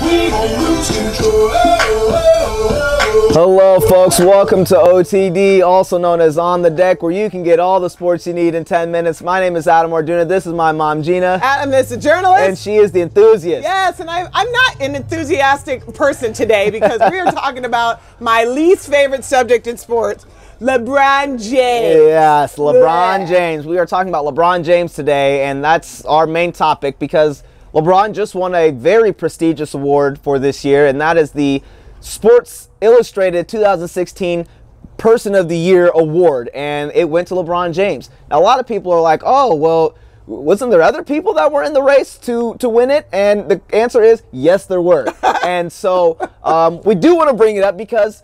We gon' lose control. Hello folks, welcome to OTD, also known as On the Deck, where you can get all the sports you need in 10 minutes. My name is Adam Orduna, this is my mom Gina. Adam is a journalist. And she is the enthusiast. Yes, and I'm not an enthusiastic person today because we are talking about my least favorite subject in sports, LeBron James. Yes, LeBron James. We are talking about LeBron James today, and that's our main topic because LeBron just won a very prestigious award for this year, and that is the Sports Illustrated 2016 Person of the Year Award, and it went to LeBron James. Now, a lot of people are like, oh, well, wasn't there other people that were in the race to win it? And the answer is, yes, there were. And so we do want to bring it up because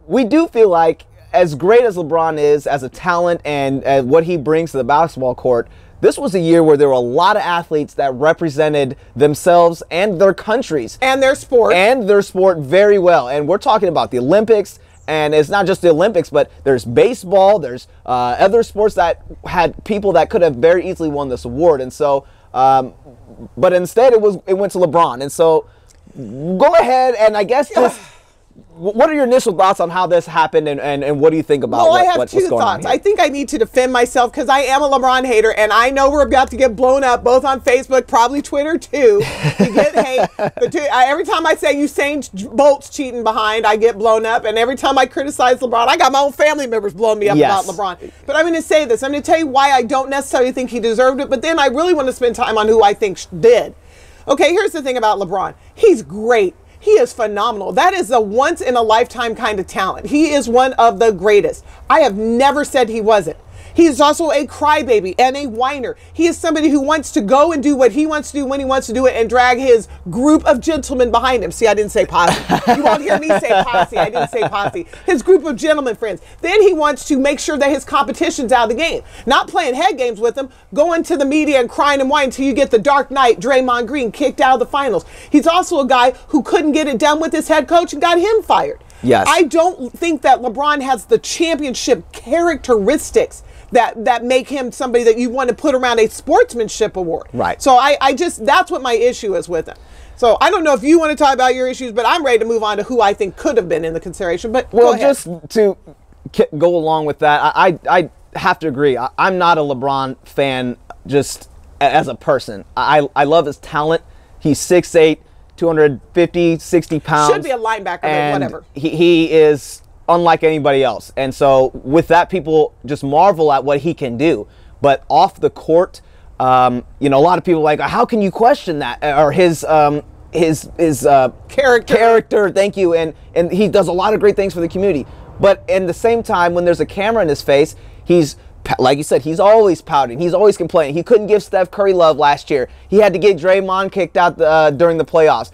we do feel like as great as LeBron is as a talent and what he brings to the basketball court, this was a year where there were a lot of athletes that represented themselves and their countries. And their sport. And their sport very well. And we're talking about the Olympics, and it's not just the Olympics, but there's baseball, there's other sports that had people that could have very easily won this award. And so, but instead it went to LeBron. And so, go ahead and I guess just... What are your initial thoughts on how this happened, and what do you think about I have what's two going on thoughts. here? I think I need to defend myself because I am a LeBron hater, and I know we're about to get blown up both on Facebook, probably Twitter too. You get hate. Every time I say Usain Bolt's cheating behind, I get blown up, and every time I criticize LeBron, I got my own family members blowing me up about LeBron. But I'm going to say this. I'm going to tell you why I don't necessarily think he deserved it, but then I really want to spend time on who I think did. Okay, here's the thing about LeBron. He's great. He is phenomenal. That is a once-in-a-lifetime kind of talent. He is one of the greatest. I have never said he wasn't. He is also a crybaby and a whiner. He is somebody who wants to go and do what he wants to do when he wants to do it and drag his group of gentlemen behind him. See, I didn't say posse. You won't hear me say posse. I didn't say posse. His group of gentlemen friends. Then he wants to make sure that his competition's out of the game. Not playing head games with them, going to the media and crying and whining until you get the Dark Knight, Draymond Green, kicked out of the finals. He's also a guy who couldn't get it done with his head coach and got him fired. Yes. I don't think that LeBron has the championship characteristics that make him somebody that you want to put around a sportsmanship award. Right. So I just, that's what my issue is with him. So I don't know if you want to talk about your issues, but I'm ready to move on to who I think could have been in the consideration. But well, just to go along with that, I have to agree. I'm not a LeBron fan just as a person. I love his talent. He's 6'8", 250, 60 pounds. Should be a linebacker, but whatever. He is unlike anybody else. And so with that, people just marvel at what he can do. But off the court, you know, a lot of people are like, how can you question that? Or his character. Thank you. And he does a lot of great things for the community. But in the same time, when there's a camera in his face, he's, like you said, he's always pouting. He's always complaining. He couldn't give Steph Curry love last year. He had to get Draymond kicked out during the playoffs.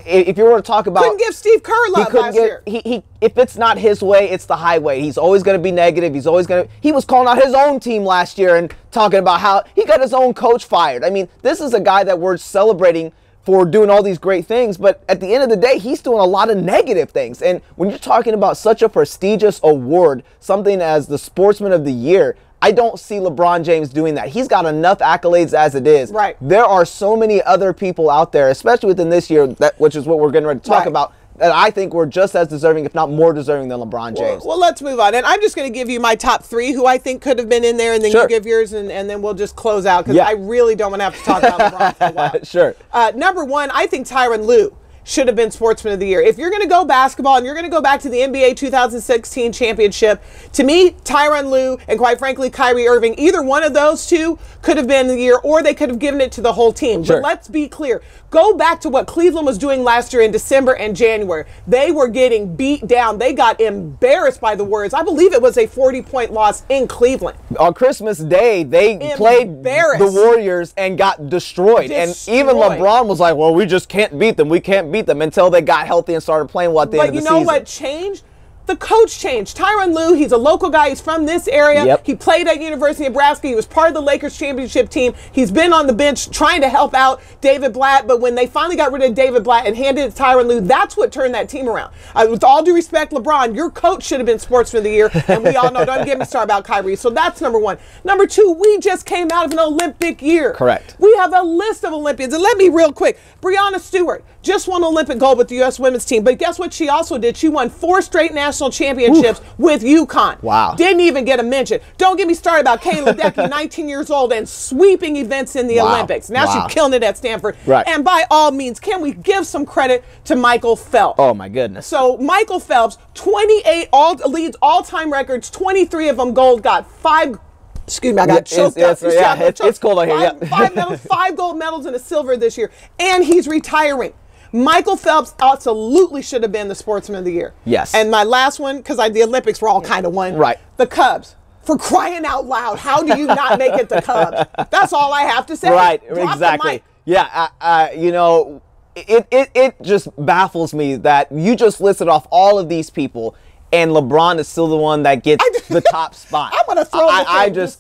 If you were to talk about... Couldn't give Steve Kerr love last year. If it's not his way, it's the highway. He's always going to be negative. He's always going to... He was calling out his own team last year and talking about how he got his own coach fired. I mean, this is a guy that we're celebrating for doing all these great things, but at the end of the day, he's doing a lot of negative things. And when you're talking about such a prestigious award, something as the Sportsman of the Year, I don't see LeBron James doing that. He's got enough accolades as it is. Right. There are so many other people out there, especially within this year, which is what we're getting ready to talk about, that I think were just as deserving, if not more deserving, than LeBron James. Well, let's move on. And I'm just going to give you my top three who I think could have been in there, and then you give yours, and then we'll just close out because I really don't want to have to talk about LeBron for a while. Sure. Number one, I think Tyronn Lue should have been Sportsman of the Year. If you're going to go basketball and you're going to go back to the NBA 2016 championship, to me, Tyronn Lue and quite frankly, Kyrie Irving, either one of those two could have been the year, or they could have given it to the whole team. Sure. But let's be clear. Go back to what Cleveland was doing last year in December and January. They were getting beat down. They got embarrassed by the Warriors. I believe it was a 40-point loss in Cleveland. On Christmas Day, they played the Warriors and got destroyed. And even LeBron was like, well, we just can't beat them. We can't beat them, until they got healthy and started playing at the end of the season. But you know what changed? The coach changed. Tyronn Lue, he's a local guy. He's from this area. Yep. He played at University of Nebraska. He was part of the Lakers championship team. He's been on the bench trying to help out David Blatt. But when they finally got rid of David Blatt and handed it to Tyronn Lue, that's what turned that team around. With all due respect, LeBron, your coach should have been Sportsman of the Year. And we all know, don't get me started about Kyrie. So that's number one. Number two, we just came out of an Olympic year. Correct. We have a list of Olympians. And let me real quick, Breonna Stewart, just won Olympic gold with the U.S. women's team. But guess what she also did? She won 4 straight national championships with UConn. Wow. Didn't even get a mention. Don't get me started about Kayla Decky, 19 years old, and sweeping events in the Olympics. Now she's killing it at Stanford. Right. And by all means, can we give some credit to Michael Phelps? Oh, my goodness. So Michael Phelps, 28 leads all-time records, 23 of them gold, got 5. Excuse me, I got choked up. It's cold out here. Five medals, 5 gold medals and a silver this year, and he's retiring. Michael Phelps absolutely should have been the Sportsman of the Year. Yes. And my last one, because the Olympics were all kind of one. Right. The Cubs. For crying out loud, how do you not make it the Cubs? That's all I have to say. Right, Drop exactly. Yeah, you know, it just baffles me that you just listed off all of these people, and LeBron is still the one that gets the top spot. I'm gonna throw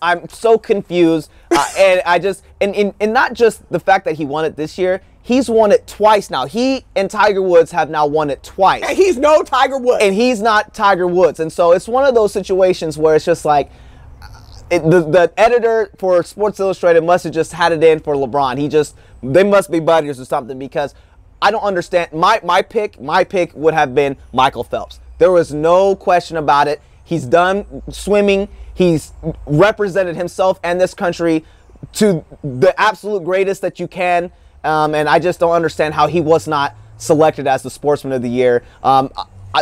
I'm so confused, and and not just the fact that he won it this year. He's won it twice now. He and Tiger Woods have now won it twice. And he's no Tiger Woods. And he's not Tiger Woods. And so it's one of those situations where it's just like the editor for Sports Illustrated must have just had it in for LeBron. They must be buddies or something, because I don't understand. My pick would have been Michael Phelps. There was no question about it. He's done swimming. He's represented himself and this country to the absolute greatest that you can. And I just don't understand how he was not selected as the Sportsman of the Year.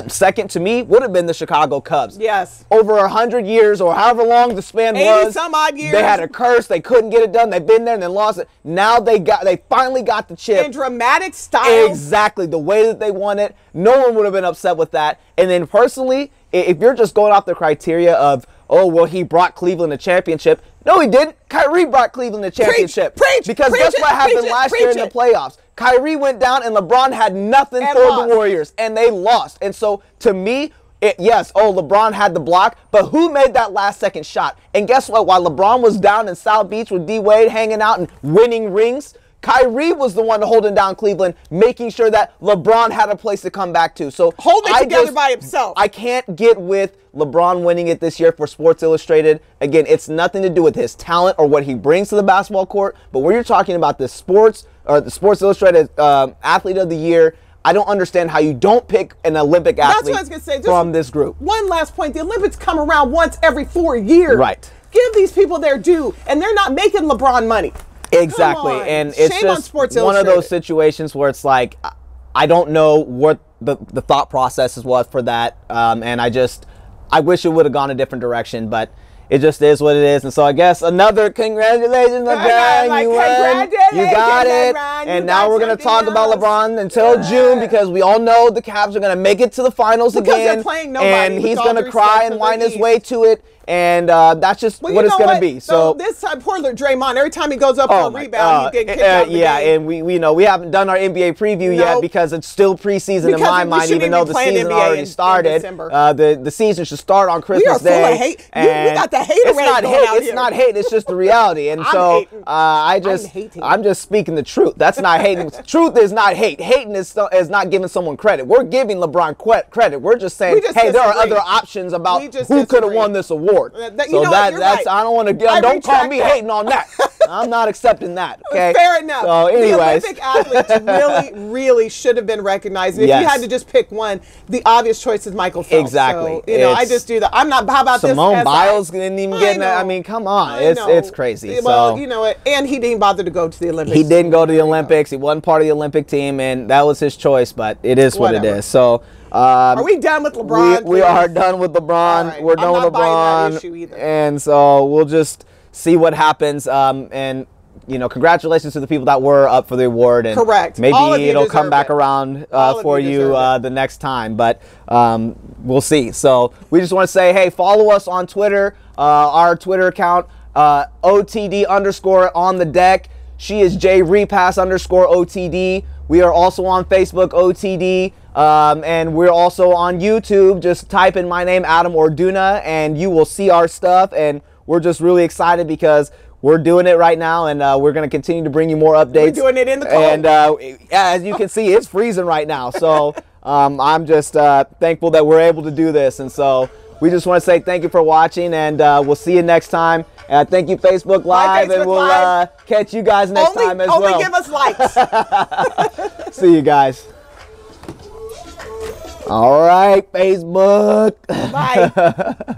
Second to me would have been the Chicago Cubs. Yes. Over 100 years, or however long the span was. 80 some odd years. They had a curse. They couldn't get it done. They've been there and then lost it. Now they finally got the chip. In dramatic style. Exactly. The way that they won it. No one would have been upset with that. And then personally, if you're just going off the criteria of, oh, well, he brought Cleveland a championship. No, he didn't. Kyrie brought Cleveland a championship. Preach, because guess what happened last year in the playoffs? Kyrie went down and LeBron had nothing for the Warriors, and they lost. And so, to me, LeBron had the block, but who made that last-second shot? And guess what? While LeBron was down in South Beach with D-Wade hanging out and winning rings, Kyrie was the one holding down Cleveland, making sure that LeBron had a place to come back to. So holding it together by himself. I can't get with LeBron winning it this year for Sports Illustrated. Again, it's nothing to do with his talent or what he brings to the basketball court. But when you're talking about the Sports Illustrated Athlete of the Year, I don't understand how you don't pick an Olympic athlete. That's what I was going to say. From this group. One last point. The Olympics come around once every 4 years. Right. Give these people their due, and they're not making LeBron money. Exactly, and it's just one of those situations where it's like, I don't know what the thought process was for that, and I wish it would have gone a different direction, but it just is what it is. And so I guess another congratulations, LeBron, you won, you got it, and now we're going to talk about LeBron until June, because we all know the Cavs are going to make it to the finals again, and he's going to cry and whine his way to it. And that's just what it's going to be. So this time, poor Draymond, every time he goes up for a rebound, he's getting kicked out of the game. And we haven't done our NBA preview yet, because it's still preseason in my mind, even though the season already started. The season should start on Christmas Day. We are full of hate. We got the hater rate going out here. It's not hate. It's just the reality. And so I'm just speaking the truth. That's not hating. Truth is not hate. Hating is not giving someone credit. We're giving LeBron credit. We're just saying, hey, there are other options about who could have won this award. That's right. I don't want to don't call me hating on that. I'm not accepting that. Okay. Fair enough. So anyways, the Olympic athletes really should have been recognized. If you had to just pick one, the obvious choice is Michael Phelps. Exactly. So, I just do that. I'm not. How about Simone Biles didn't even get in. I mean, come on, it's crazy. Well, you know it, and he didn't bother to go to the Olympics. He didn't go to the Olympics. He wasn't part of the Olympic team, and that was his choice. But it is what it is. So. Are we done with LeBron? We are done with LeBron. Right. We're done with LeBron. And so we'll just see what happens. And, congratulations to the people that were up for the award. And correct. Maybe it'll come back around for you the next time. But we'll see. So we just want to say, hey, follow us on Twitter. Our Twitter account, OTD_ on the deck. She is JRepass_OTD. We are also on Facebook, OTD. And we're also on YouTube. Just type in my name, Adam Orduna, and you will see our stuff. And we're just really excited because we're doing it right now, and we're going to continue to bring you more updates. We're doing it in the cold. And as you can see, it's freezing right now. So I'm just thankful that we're able to do this. And so we just want to say thank you for watching, and we'll see you next time. Thank you, Facebook Live, Facebook and we'll Live. catch you guys next time as well. Only give us likes. See you guys. All right, Facebook. Bye.